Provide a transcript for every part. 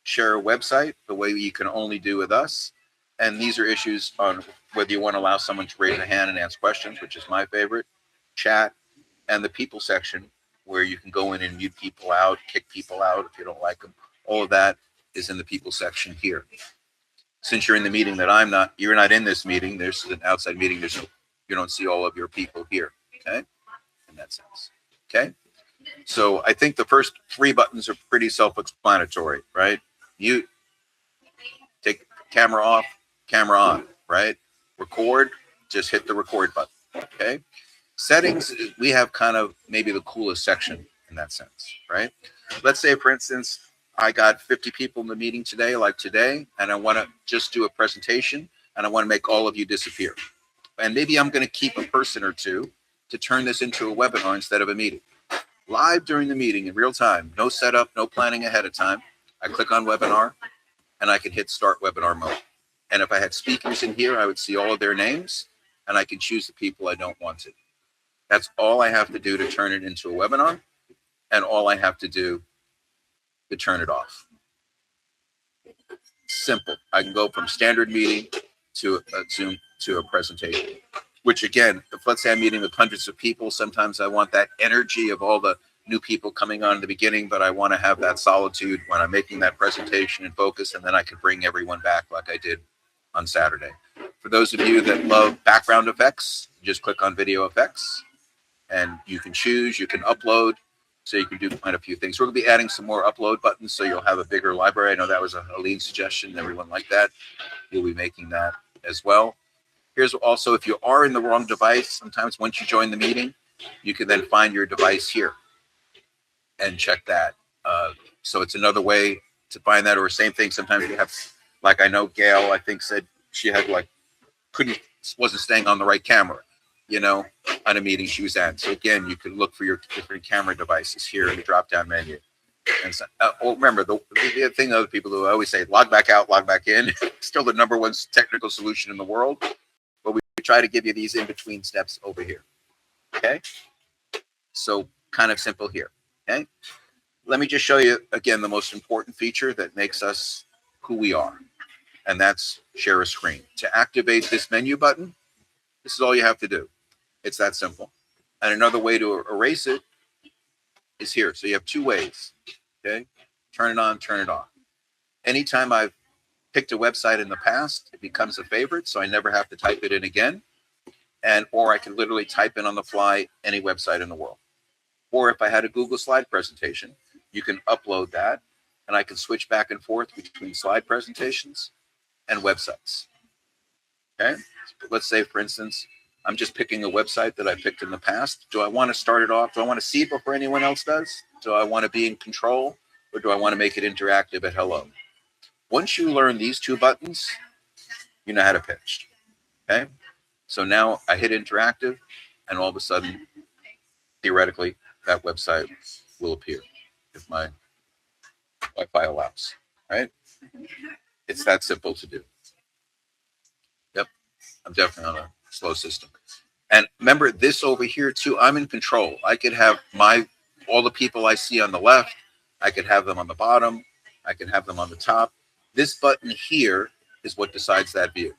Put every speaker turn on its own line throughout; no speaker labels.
share a website the way you can only do with us. And these are issues on whether you want to allow someone to raise a hand and ask questions, which is my favorite, chat, and the people section where you can go in and mute people out, kick people out if you don't like them. All of that is in the people section here. Since you're in the meeting that you're not in this meeting, there's an outside meeting, you don't see all of your people here, okay? In that sense, okay? So I think the first three buttons are pretty self-explanatory, right? You take camera off, camera on, right? Record, just hit the record button, okay? Settings, we have kind of maybe the coolest section in that sense, right? Let's say, for instance, I got 50 people in the meeting today, like today, and I want to just do a presentation, and I want to make all of you disappear. And maybe I'm going to keep a person or two to turn this into a webinar instead of a meeting. Live during the meeting in real time, no setup, no planning ahead of time. I click on webinar, and I can hit start webinar mode. And if I had speakers in here, I would see all of their names, and I can choose the people I don't want to. That's all I have to do to turn it into a webinar, and all I have to do to turn it off. Simple. I can go from standard meeting to a Zoom to a presentation, which again, if let's say I'm meeting with hundreds of people, sometimes I want that energy of all the new people coming on in the beginning, but I want to have that solitude when I'm making that presentation and focus, and then I can bring everyone back like I did on Saturday. For those of you that love background effects, just click on video effects, and you can choose, you can upload, so you can do quite a few things. We're going to be adding some more upload buttons, so you'll have a bigger library. I know that was a lean suggestion. Everyone liked that. We'll be making that as well. Here's also, if you are in the wrong device, sometimes once you join the meeting, you can then find your device here and check that. So it's another way to find that, or same thing. Sometimes you have, like I know Gail, I think said she had wasn't staying on the right camera, on a meeting she was at. So again, you can look for your different camera devices here in the drop-down menu. And so, remember, the thing other people do, I always say, log back out, log back in. Still the number one technical solution in the world, but we try to give you these in-between steps over here, okay? So kind of simple here, okay? Let me just show you, again, the most important feature that makes us who we are, and that's share a screen. To activate this menu button, this is all you have to do. It's that simple. And another way to erase it is here. So you have two ways, okay? Turn it on, turn it off. Anytime I've picked a website in the past, it becomes a favorite, so I never have to type it in again. Or I can literally type in on the fly any website in the world. Or if I had a Google slide presentation, you can upload that, and I can switch back and forth between slide presentations and websites, okay? Let's say, for instance, I'm just picking a website that I picked in the past. Do I want to start it off? Do I want to see it before anyone else does? Do I want to be in control, or do I want to make it interactive at hello? Once you learn these two buttons, you know how to pitch, okay? So now I hit interactive, and all of a sudden, theoretically, that website will appear if my Wi-Fi allows, right? It's that simple to do. Yep, I'm definitely on a slow system. And remember this over here too, I'm in control. I could have all the people I see on the left, I could have them on the bottom, I can have them on the top. This button here is what decides that view.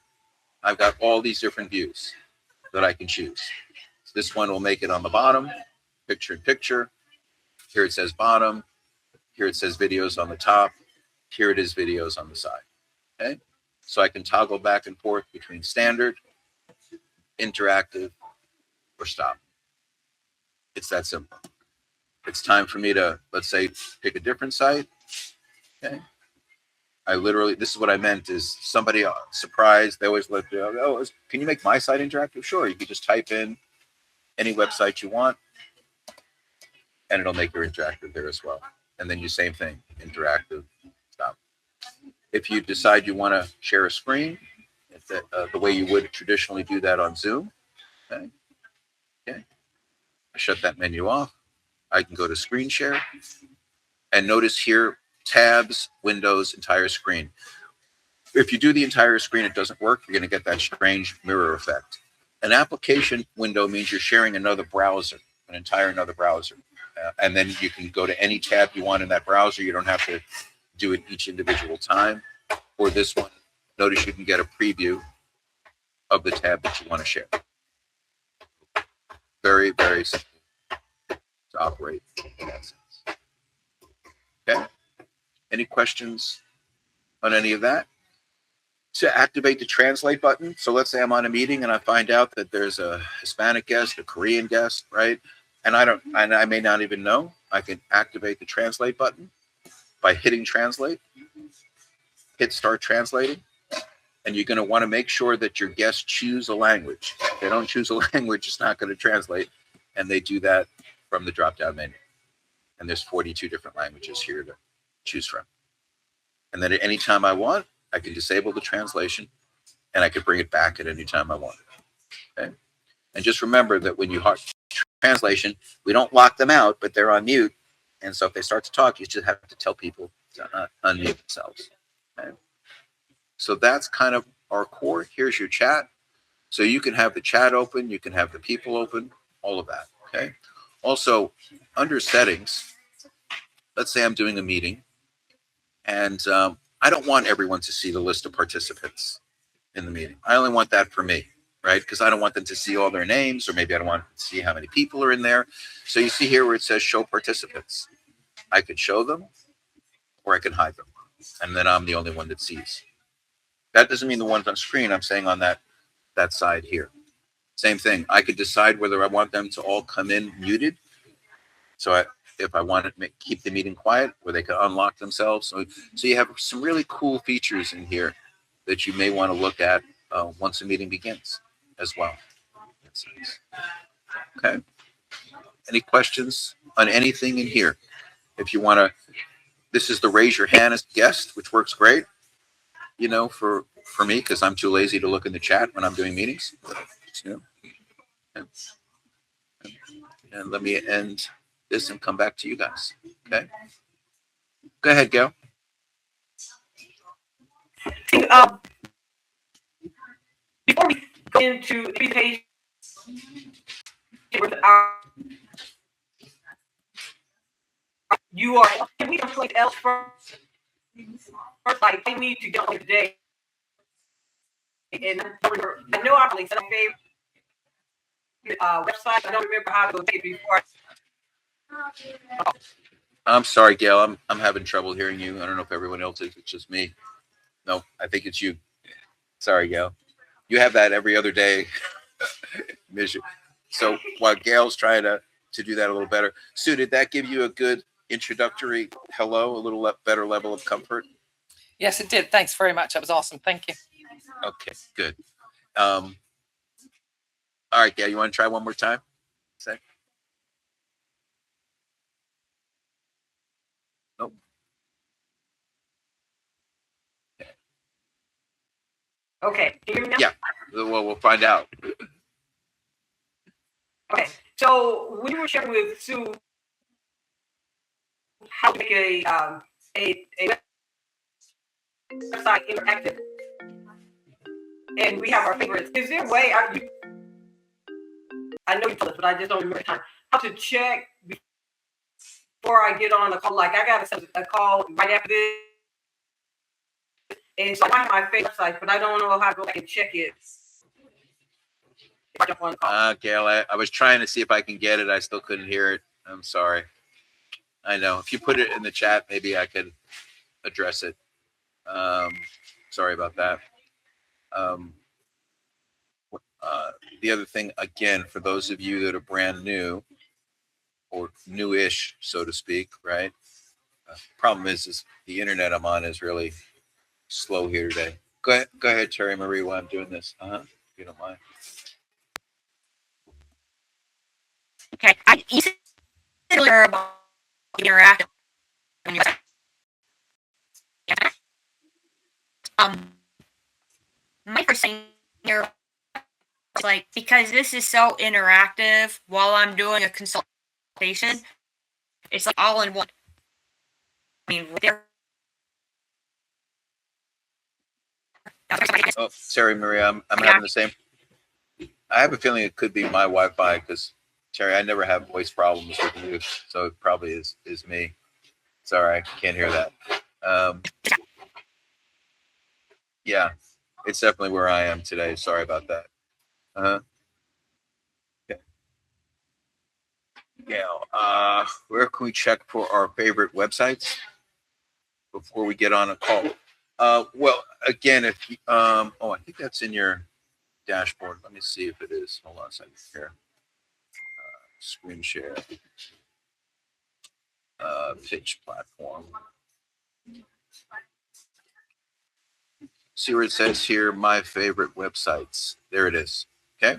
I've got all these different views that I can choose. So this one will make it on the bottom, picture in picture. Here it says bottom. Here it says videos on the top. Here it is videos on the side, okay? So I can toggle back and forth between standard, interactive, or stop. It's that simple. It's time for me to, let's say, pick a different site, okay? This is what I meant is somebody surprised, they always let you, can you make my site interactive? Sure, you could just type in any website you want, and it'll make your interactive there as well. And then you same thing, interactive, stop. If you decide you want to share a screen, the way you would traditionally do that on Zoom, okay? I shut that menu off. I can go to screen share, and notice here, tabs, windows, entire screen. If you do the entire screen, it doesn't work. You're going to get that strange mirror effect. An application window means you're sharing another browser, another browser. And then you can go to any tab you want in that browser. You don't have to do it each individual time. Or this one, notice you can get a preview of the tab that you want to share. Very, very simple to operate in that sense. Okay. Any questions on any of that? To activate the translate button. So let's say I'm on a meeting and I find out that there's a Hispanic guest, a Korean guest, right? And I may not even know. I can activate the translate button by hitting translate, hit start translating. And you're going to want to make sure that your guests choose a language. If they don't choose a language, it's not going to translate. And they do that from the drop-down menu. And there's 42 different languages here to choose from. And then at any time I want, I can disable the translation and I can bring it back at any time I want. Okay. And just remember that when you hard translation, we don't lock them out, but they're on mute. And so if they start to talk, you just have to tell people to unmute themselves. Okay. So that's kind of our core. Here's your chat. So you can have the chat open, you can have the people open, all of that. Okay. Also, under settings, let's say I'm doing a meeting and I don't want everyone to see the list of participants in the meeting. I only want that for me, right? Because I don't want them to see all their names, or maybe I don't want to see how many people are in there. So you see here where it says show participants. I could show them or I can hide them. And then I'm the only one that sees. That doesn't mean the ones on screen. I'm saying on that side here. Same thing. I could decide whether I want them to all come in muted. So if I want to keep the meeting quiet, where they can unlock themselves. So you have some really cool features in here that you may want to look at once the meeting begins as well. Okay. Any questions on anything in here? If you want to, this is the raise your hand as guest, which works great, you know, for me, because I'm too lazy to look in the chat when I'm doing meetings. You know? And let me end this and come back to you guys. Okay. Go ahead, Gail.
Before we go into the presentation, you are, can we do something else first? First, like, I need to get on today. And I know I set up a website. I don't remember how to go take it before.
I'm sorry, Gail. I'm having trouble hearing you. I don't know if everyone else is. It's just me. No, I think it's you. Sorry, Gail. You have that every other day. So while Gail's trying to do that a little better, Sue, did that give you a good introductory hello, a little better level of comfort?
Yes, it did. Thanks very much. That was awesome. Thank you.
Okay, good. All right, Gail, you want to try one more time? Nope.
Okay. Can you hear me now?
Yeah. Well, we'll find out.
Okay. So we were sharing with Sue how to make a website interactive, and we have our favorites. Is there a way I know you told us, but I just don't remember the time, how to check before I get on a call? Like, I got a call right after this, and so I have my favorite site, but I don't know how to go back and check it.
Gail, I was trying to see if I can get it. I still couldn't hear it. I'm sorry. I know. If you put it in the chat, maybe I could address it. Sorry about that. The other thing, again, for those of you that are brand new or newish, so to speak, right? Problem is the internet I'm on is really slow here today. Go ahead, Terry Marie, while I'm doing this. If you don't mind.
Okay, you said earlier about interactive. My first thing here is like, because this is so interactive while I'm doing a consultation, it's like all in one. I mean, there.
Oh, Terry Marie, I'm having the same. I have a feeling it could be my Wi-Fi because Terry, I never have voice problems with you, so it probably is me. Sorry, I can't hear that. Um, yeah, it's definitely where I am today. Sorry about that. Yeah. Gail, where can we check for our favorite websites before we get on a call? Well, again, if you, oh, I think that's in your dashboard. Let me see if it is. Hold on a second here. Screen share. Pitch platform. See where it says here, my favorite websites. There it is. Okay.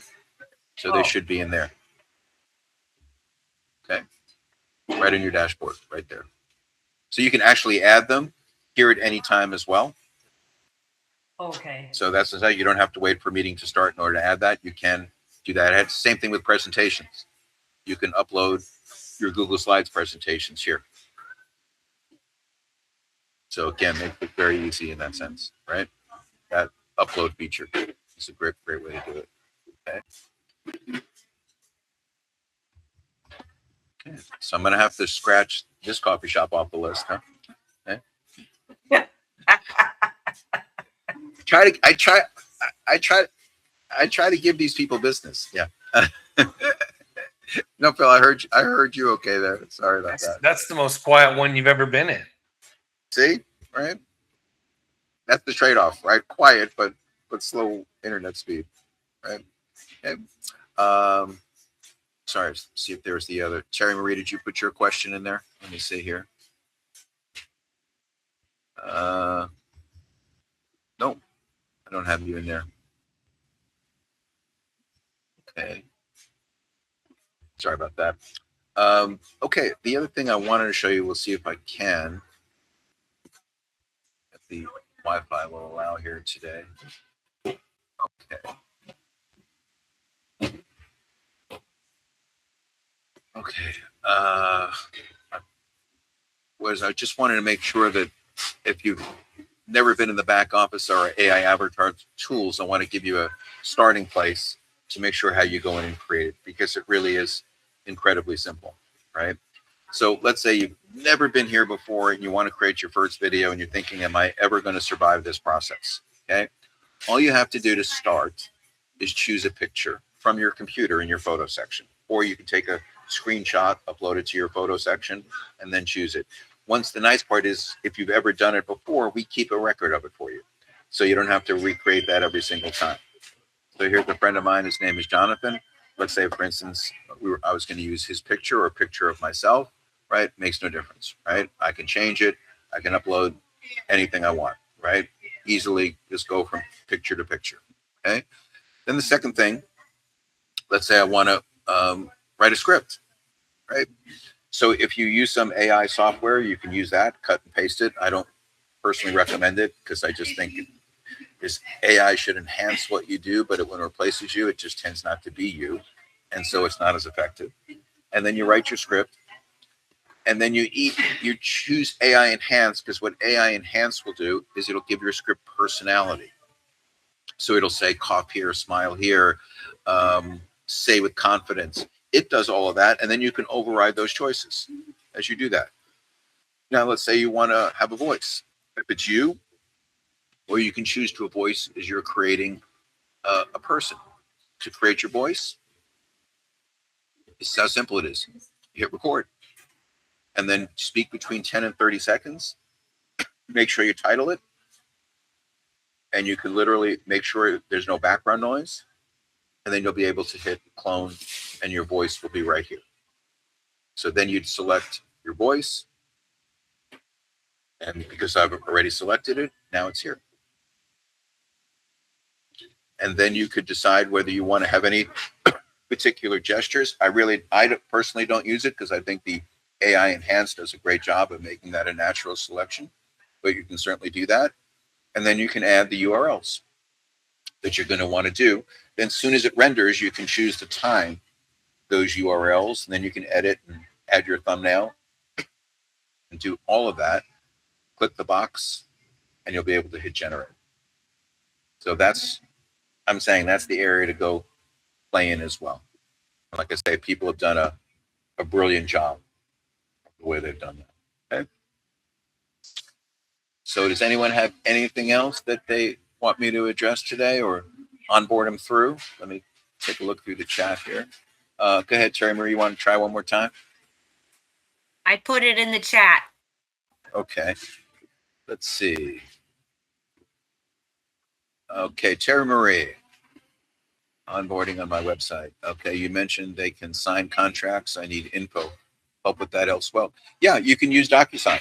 So they
Oh.
should be in there. Okay. Right in your dashboard, right there. So you can actually add them here at any time as well.
Okay.
So that's how you don't have to wait for a meeting to start in order to add that. You can do that. Same thing with presentations. You can upload your Google Slides presentations here. So again, make it very easy in that sense, right? That upload feature is a great way to do it. Okay. Okay. So I'm going to have to scratch this coffee shop off the list, huh? Okay. I try to give these people business. Yeah. No, Phil, I heard you okay there. Sorry about that.
That's the most quiet one you've ever been in.
See, right? That's the trade-off, right? Quiet, but slow internet speed, right? Okay. Sorry, see if there's the other. Terry Marie, did you put your question in there? Let me see here. No, I don't have you in there. Okay. Sorry about that. Okay, the other thing I wanted to show you, we'll see if I can. If the Wi-Fi will allow here today. Okay. Okay. I just wanted to make sure that if you've never been in the back office or AI avatar tools, I want to give you a starting place to make sure how you go in and create it, because it really is incredibly simple, right? So let's say you've never been here before and you want to create your first video and you're thinking, am I ever going to survive this process? Okay. All you have to do to start is choose a picture from your computer in your photo section, or you can take a screenshot, upload it to your photo section, and then choose it. Once the nice part is, if you've ever done it before, we keep a record of it for you. So you don't have to recreate that every single time. So here's a friend of mine, his name is Jonathan. Let's say, for instance, I was going to use his picture or a picture of myself, right? Makes no difference, right? I can change it. I can upload anything I want, right? Easily just go from picture to picture, okay? Then the second thing, let's say I want to write a script, right? So if you use some AI software, you can use that, cut and paste it. I don't personally recommend it because I just think this AI should enhance what you do, but when it replaces you, it just tends not to be you. And so it's not as effective. And then you write your script, and then you choose AI Enhance, because what AI Enhance will do is it'll give your script personality. So it'll say cough here, smile here, say with confidence. It does all of that, and then you can override those choices as you do that. Now, let's say you want to have a voice. If it's you, or you can choose to a voice as you're creating a person. To create your voice, this is how simple it is. You hit record, and then speak between 10 and 30 seconds. Make sure you title it, and you can literally make sure there's no background noise, and then you'll be able to hit clone, and your voice will be right here. So then you'd select your voice, and because I've already selected it, now it's here. And then you could decide whether you want to have any particular gestures. I personally don't use it because I think the AI Enhanced does a great job of making that a natural selection, but you can certainly do that. And then you can add the URLs that you're going to want to do. Then as soon as it renders, you can choose to time those URLs, and then you can edit and add your thumbnail and do all of that. Click the box, and you'll be able to hit generate. So I'm saying that's the area to go play in as well. Like I say, people have done a brilliant job of the way they've done that. Okay. So does anyone have anything else that they want me to address today or onboard them through? Let me take a look through the chat here. Go ahead, Terry Marie. You want to try one more time?
I put it in the chat.
Okay. Let's see. Okay, Terry Marie. Onboarding on my website. Okay, you mentioned they can sign contracts. I need info. Help with that else. Well, yeah, you can use DocuSign.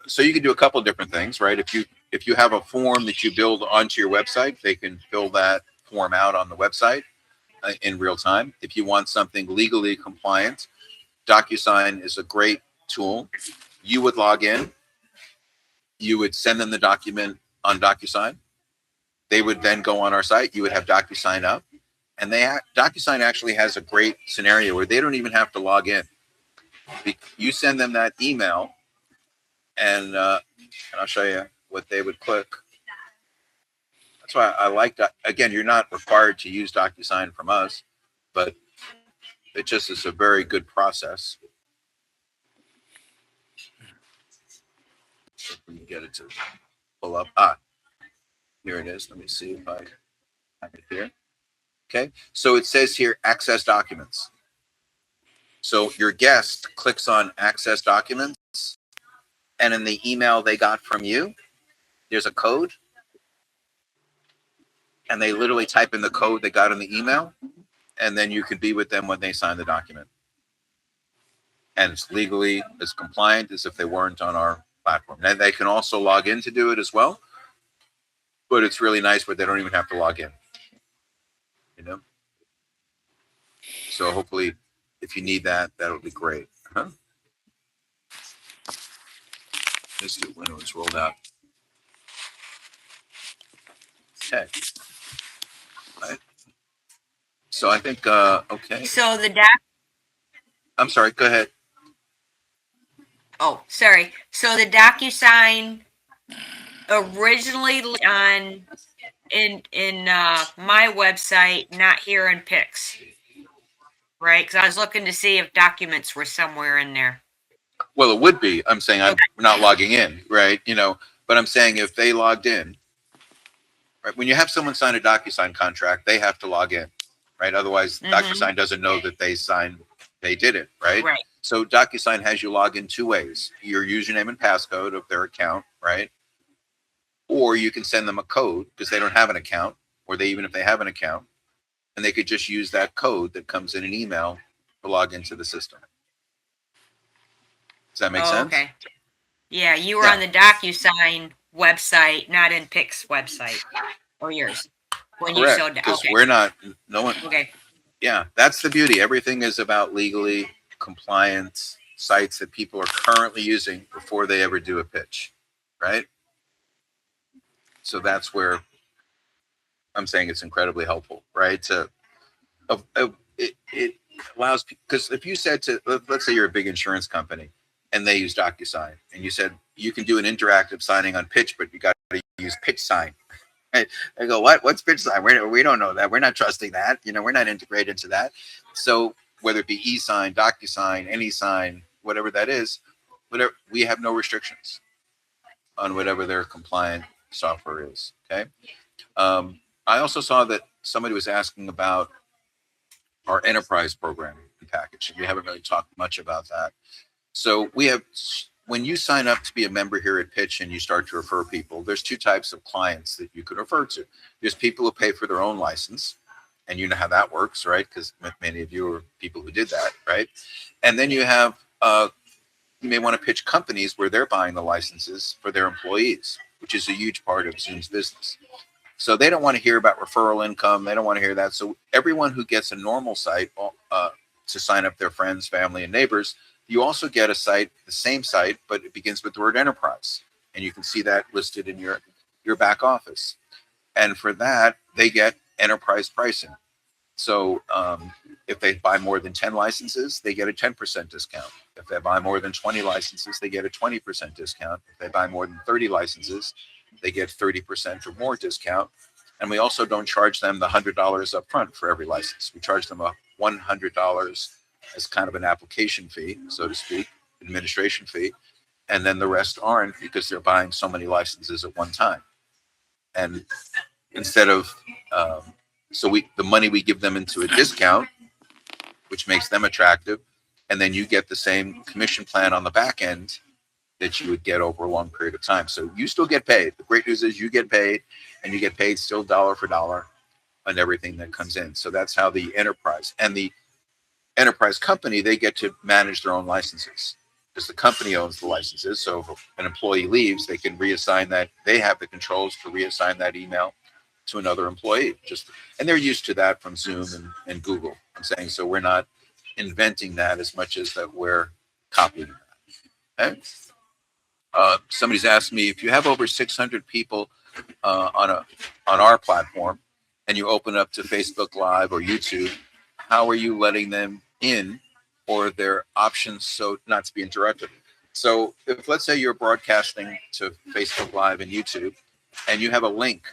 So you can do a couple of different things, right? If you have a form that you build onto your website, they can fill that form out on the website in real time. If you want something legally compliant, DocuSign is a great tool. You would log in. You would send them the document on DocuSign. They would then go on our site. You would have DocuSign up. And DocuSign actually has a great scenario where they don't even have to log in. You send them that email, and I'll show you what they would click. That's why I like that. Again, you're not required to use DocuSign from us, but it just is a very good process. If we can get it to pull up. Here it is. Let me see if I have it here. Okay, so it says here, access documents. So your guest clicks on access documents, and in the email they got from you, there's a code, and they literally type in the code they got in the email, and then you can be with them when they sign the document. And it's legally as compliant as if they weren't on our platform. Now they can also log in to do it as well, but it's really nice where they don't even have to log in. You know? So hopefully, if you need that, that'll be great. Let's do when it was rolled out. Okay. All right. So I think, okay.
So the
I'm sorry, go ahead.
Oh, sorry. So the DocuSign originally on in my website, not here in Pix, right? Because I was looking to see if documents were somewhere in there.
Well, it would be. I'm saying I'm
Okay.
not logging in, right? You know, but I'm saying if they logged in, right? When you have someone sign a DocuSign contract, they have to log in, right? Otherwise,
Mhm.
DocuSign doesn't know that they did it, right?
Right.
So DocuSign has you log in two ways: your username and passcode of their account, right? Or you can send them a code because they don't have an account, or even if they have an account, and they could just use that code that comes in an email to log into the system. Does that make sense?
Okay. Yeah, you were
Yeah.
on the DocuSign website, not in Pix website or yours when you
Correct.
showed that.
Because
Okay.
we're not, no one,
Okay.
yeah, that's the beauty. Everything is about legally compliant sites that people are currently using before they ever do a pitch, right? So that's where I'm saying it's incredibly helpful, right? It allows, because if you said to, let's say you're a big insurance company and they use DocuSign, and you said you can do an interactive signing on Pitch, but you got to use Pitch Sign. Right? They go, what's Pitch Sign? We don't know that. We're not trusting that. You know, we're not integrated into that. So whether it be eSign, DocuSign, AnySign, whatever that is, whatever, we have no restrictions on whatever their compliant software is. Okay. I also saw that somebody was asking about our enterprise program package. We haven't really talked much about that. So we have, when you sign up to be a member here at Pitch and you start to refer people, there's two types of clients that you could refer to. There's people who pay for their own license, and you know how that works, right? Because many of you are people who did that, right? And then you have, you may want to pitch companies where they're buying the licenses for their employees, which is a huge part of Zoom's business. So they don't want to hear about referral income. They don't want to hear that. So everyone who gets a normal site to sign up their friends, family, and neighbors, you also get a site, the same site, but it begins with the word enterprise. And you can see that listed in your back office. And for that, they get enterprise pricing. So if they buy more than 10 licenses, they get a 10% discount. If they buy more than 20 licenses, they get a 20% discount. If they buy more than 30 licenses, they get 30% or more discount. And we also don't charge them the $100 up front for every license. We charge them a $100 as kind of an application fee, so to speak, administration fee. and then the rest aren't because they're buying so many licenses at one time. And instead of the money we give them into a discount, which makes them attractive, and then you get the same commission plan on the back end that you would get over a long period of time. So you still get paid. The great news is you get paid, and you get paid still dollar for dollar on everything that comes in. So that's how the enterprise and the enterprise company, they get to manage their own licenses because the company owns the licenses. So if an employee leaves, they can reassign that. They have the controls to reassign that email to another employee. And they're used to that from Zoom and Google. I'm saying, so we're not inventing that as much as that we're copying that. Okay? Somebody's asked me, if you have over 600 people on our platform and you open up to Facebook Live or YouTube, how are you letting them in, or their options so not to be interrupted? So if, let's say, you're broadcasting to Facebook Live and YouTube and you have a link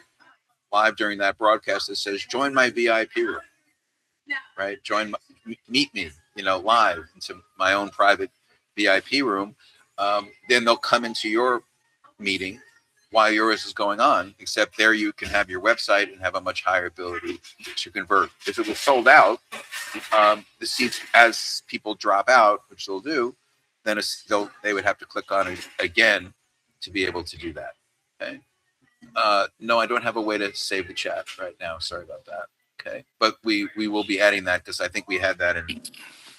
live during that broadcast that says, join my VIP room, right? Meet me, live into my own private VIP room. Then they'll come into your meeting while yours is going on, except there you can have your website and have a much higher ability to convert. If it was sold out, the seats, as people drop out, which they'll do, then they would have to click on it again to be able to do that. Okay. No, I don't have a way to save the chat right now. Sorry about that. Okay. But we will be adding that because I think we had that in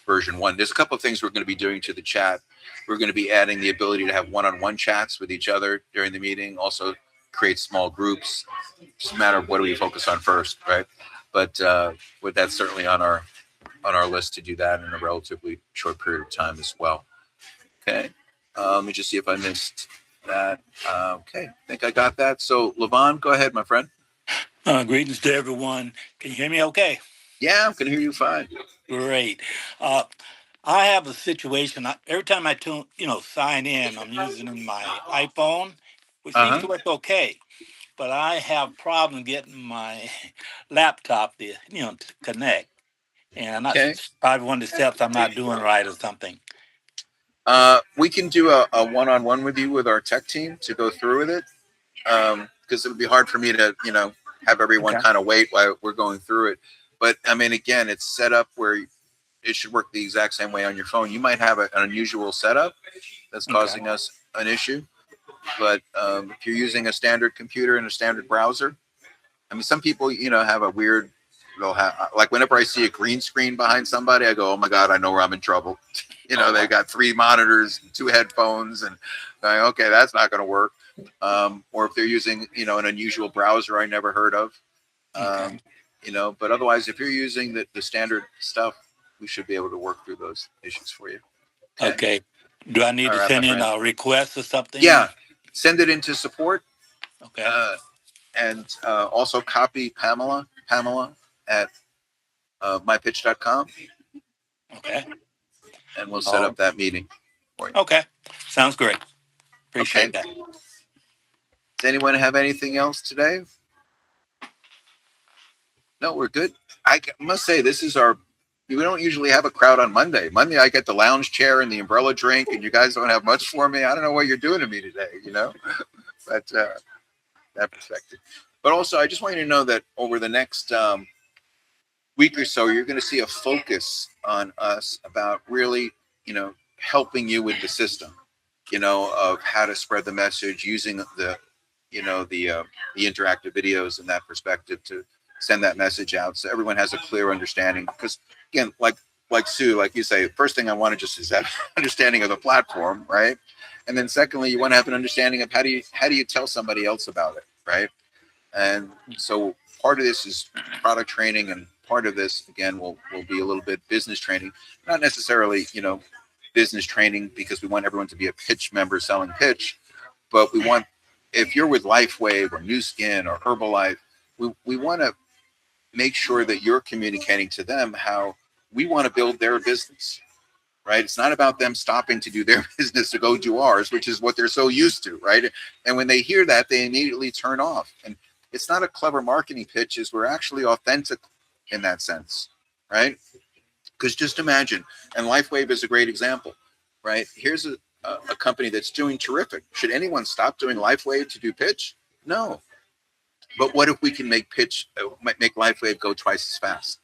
version 1. There's a couple of things we're going to be doing to the chat. We're going to be adding the ability to have one-on-one chats with each other during the meeting. Also create small groups. Just a matter of what do we focus on first, right? But with that, certainly on our list to do that in a relatively short period of time as well. Okay. Let me just see if I missed that. Okay. I think I got that. So Levon, go ahead, my friend.
Greetings to everyone. Can you hear me okay?
Yeah, I can hear you fine.
Great. I have a situation. Every time I sign in, I'm using my iPhone, which seems to work okay. But I have problem getting my laptop to connect. And that's probably one of the steps I'm not doing right or something.
We can do a one-on-one with you with our tech team to go through with it. Because it would be hard for me to, have everyone kind of wait while we're going through it. But I mean, again, it's set up where it should work the exact same way on your phone. You might have an unusual setup that's causing us an issue. But if you're using a standard computer and a standard browser, I mean, some people, have a weird, they'll have, like whenever I see a green screen behind somebody, I go, oh my God, I know where I'm in trouble. They got 3 monitors, 2 headphones, and okay, that's not going to work. Or if they're using, an unusual browser I never heard of, but otherwise, if you're using the standard stuff, we should be able to work through those issues for you.
Okay. Do I need to send in a request or something?
Yeah. Send it into support.
Okay.
And also copy Pamela at mypitch.com.
Okay.
And we'll set up that meeting for you.
Okay. Sounds great. Appreciate that.
Does anyone have anything else today? No, we're good. I must say, we don't usually have a crowd on Monday. Monday, I get the lounge chair and the umbrella drink, and you guys don't have much for me. I don't know what you're doing to me today, but that perspective. But also, I just want you to know that over the next week or so, you're going to see a focus on us about really, helping you with the system, of how to spread the message using the interactive videos and that perspective to send that message out so everyone has a clear understanding. Because again, like Sue, like you say, first thing I want to just is that understanding of the platform, right? And then secondly, you want to have an understanding of how do you tell somebody else about it, right? And so part of this is product training, and part of this again will be a little bit business training, not necessarily business training because we want everyone to be a pitch member selling pitch, but we want, if you're with LifeWave or Nu Skin or Herbalife, we want to make sure that you're communicating to them how we want to build their business, right? It's not about them stopping to do their business to go do ours, which is what they're so used to, right? And when they hear that, they immediately turn off. And it's not a clever marketing pitch, we're actually authentic in that sense, right? Because just imagine, and LifeWave is a great example, right? Here's a company that's doing terrific. Should anyone stop doing LifeWave to do pitch? No. But what if we can make LifeWave go twice as fast?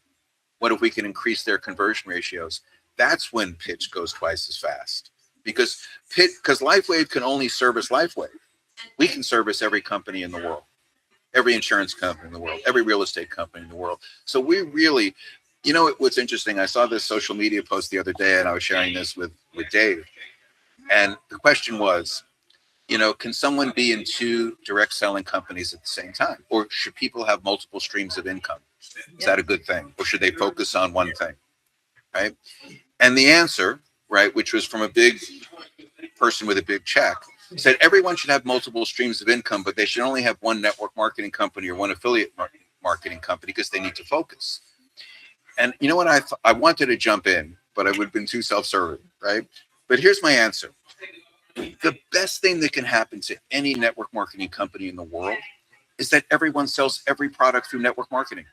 What if we can increase their conversion ratios? That's when pitch goes twice as fast. Because LifeWave can only service LifeWave. We can service every company in the world, every insurance company in the world, every real estate company in the world. So we really, what's interesting, I saw this social media post the other day, and I was sharing this with Dave. And the question was, can someone be in two direct selling companies at the same time? Or should people have multiple streams of income? Is that a good thing? Or should they focus on one thing? Right? And the answer, right, which was from a big person with a big check, said everyone should have multiple streams of income, but they should only have one network marketing company or one affiliate marketing company because they need to focus. And you know what? I wanted to jump in, but I would have been too self-serving, right? But here's my answer. The best thing that can happen to any network marketing company in the world is that everyone sells every product through network marketing.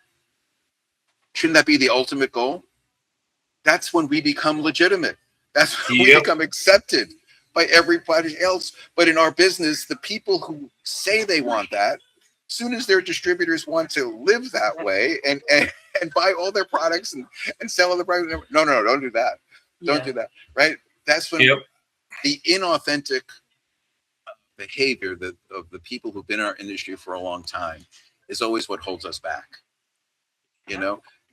Shouldn't that be the ultimate goal? That's when we become legitimate. That's when we become accepted by everybody else. But in our business, the people who say they want that, as soon as their distributors want to live that way and buy all their products and sell all the products, no, don't do that. Don't do that, right? That's when the inauthentic behavior of the people who've been in our industry for a long time is always what holds us back.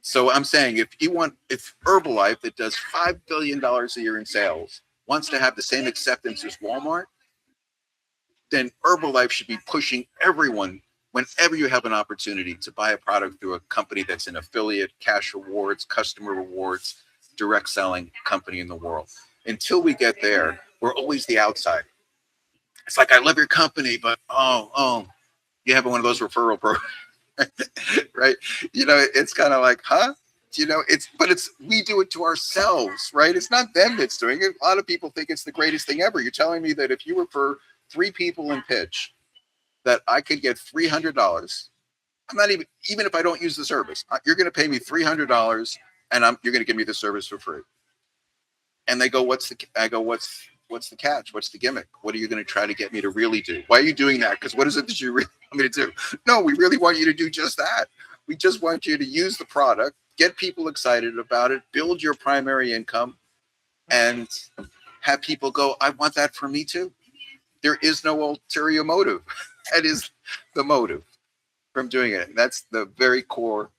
So I'm saying if Herbalife that does $5 billion a year in sales wants to have the same acceptance as Walmart, then Herbalife should be pushing everyone whenever you have an opportunity to buy a product through a company that's an affiliate, cash rewards, customer rewards, direct selling company in the world. Until we get there, we're always the outside. It's like, I love your company, but you have one of those referral programs, right? It's kind of like, huh? We do it to ourselves, right? It's not them that's doing it. A lot of people think it's the greatest thing ever. You're telling me that if you refer 3 people in pitch, that I could get $300. I'm not even if I don't use the service, you're going to pay me $300 and you're going to give me the service for free. And they go, what's the catch? What's the gimmick? What are you going to try to get me to really do? Why are you doing that? Because what is it that you really want me to do? No, we really want you to do just that. We just want you to use the product, get people excited about it, build your primary income, and have people go, I want that for me too. There is no ulterior motive. That is the motive from doing it. And that's the very core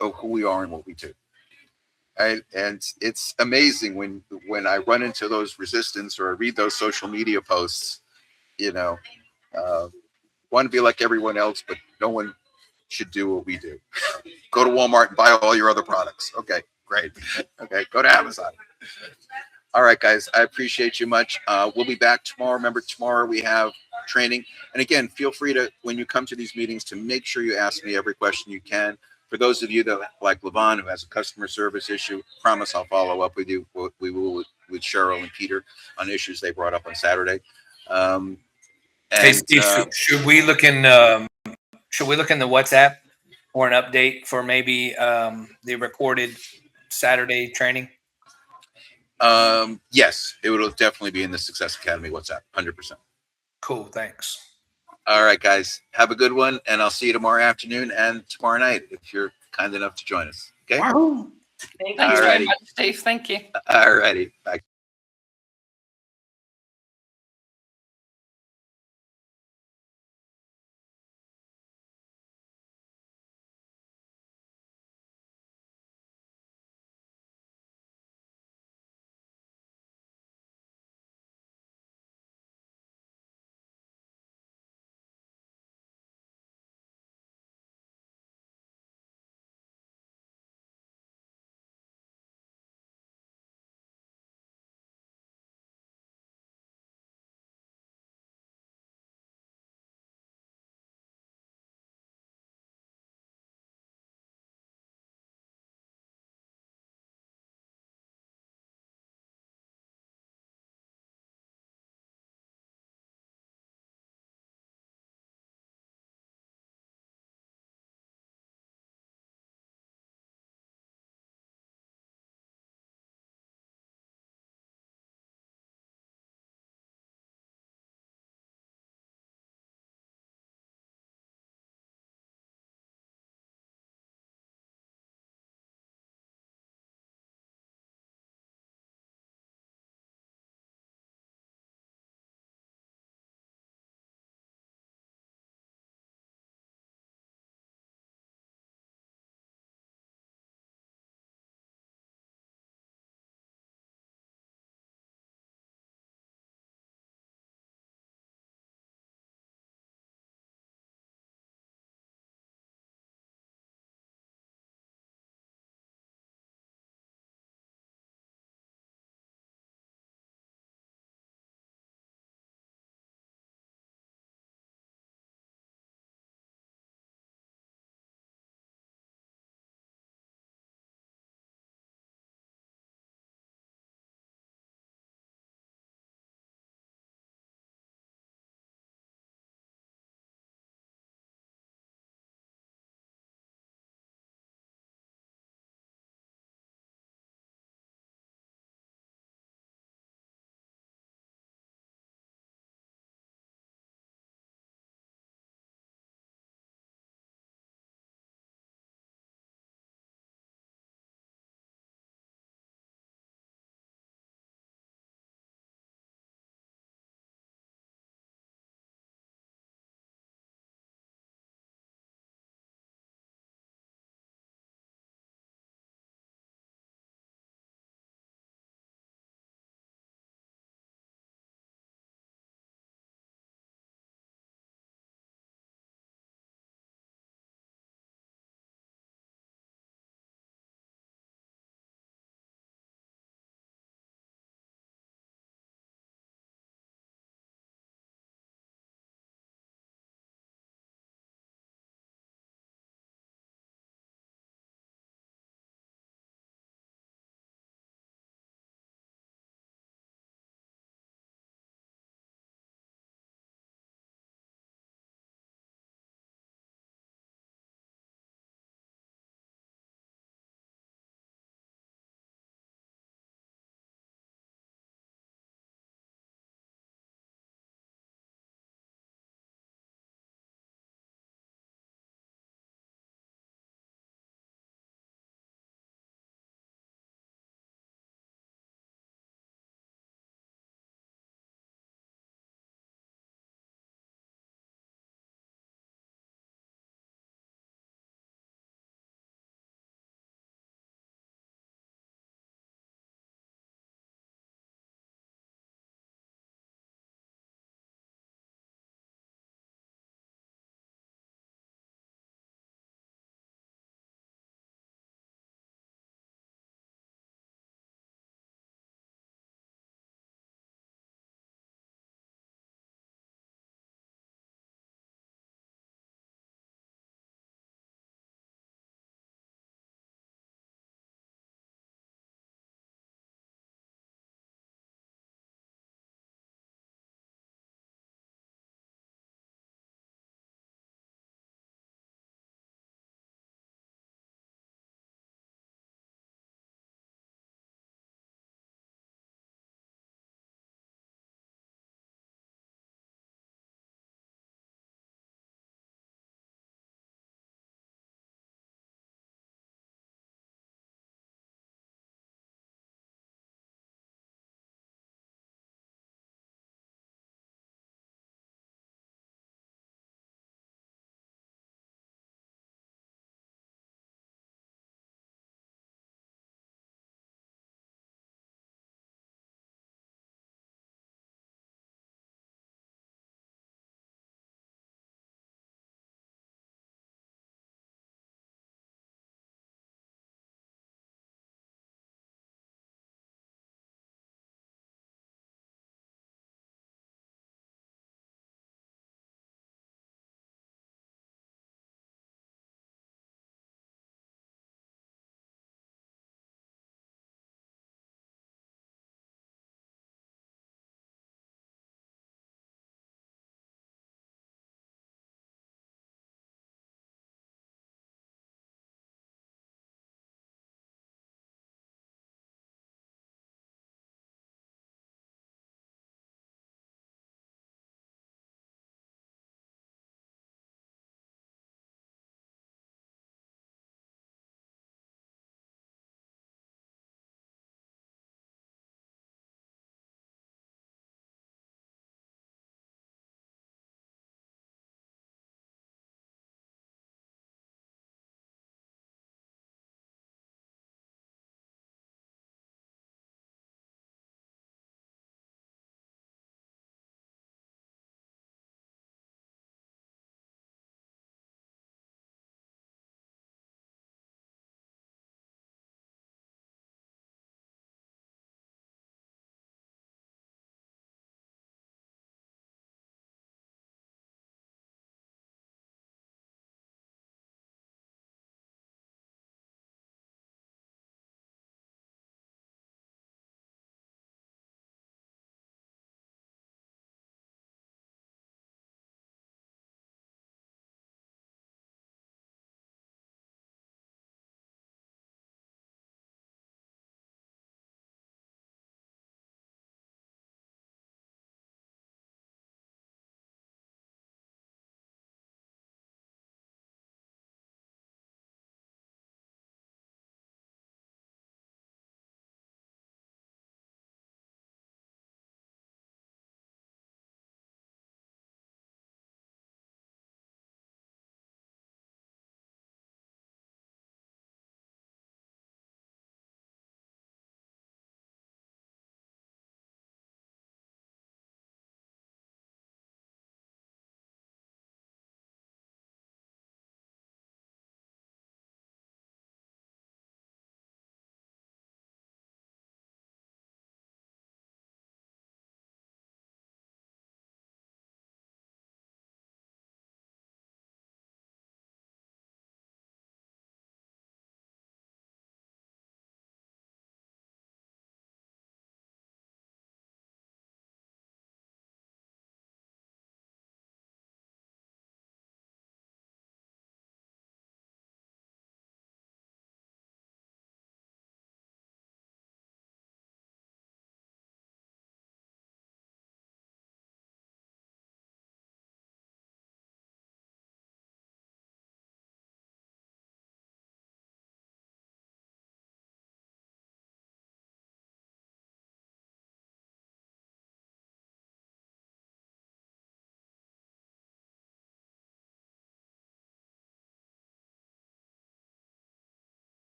of who we are and what we do. And it's amazing when I run into those resistance or I read those social media posts, want to be like everyone else, but no one should do what we do. Go to Walmart and buy all your other products. Okay, great. Okay, go to Amazon. All right, guys, I appreciate you much. We'll be back tomorrow. Remember, tomorrow we have training. And again, feel free to, when you come to these meetings, to make sure you ask me every question you can. For those of you that like Levon, who has a customer service issue, promise I'll follow up with you. We will with Cheryl and Peter on issues they brought up on Saturday.
Hey, Steve, should we look in the WhatsApp for an update for maybe the recorded Saturday training?
Yes, it will definitely be in the Success Academy WhatsApp, 100%.
Cool, thanks.
All right, guys, have a good one, and I'll see you tomorrow afternoon and tomorrow night if you're kind enough to join us. Okay.
Thank you.
Thanks very
Alrighty.
much, Steve. Thank you.
All righty. Bye.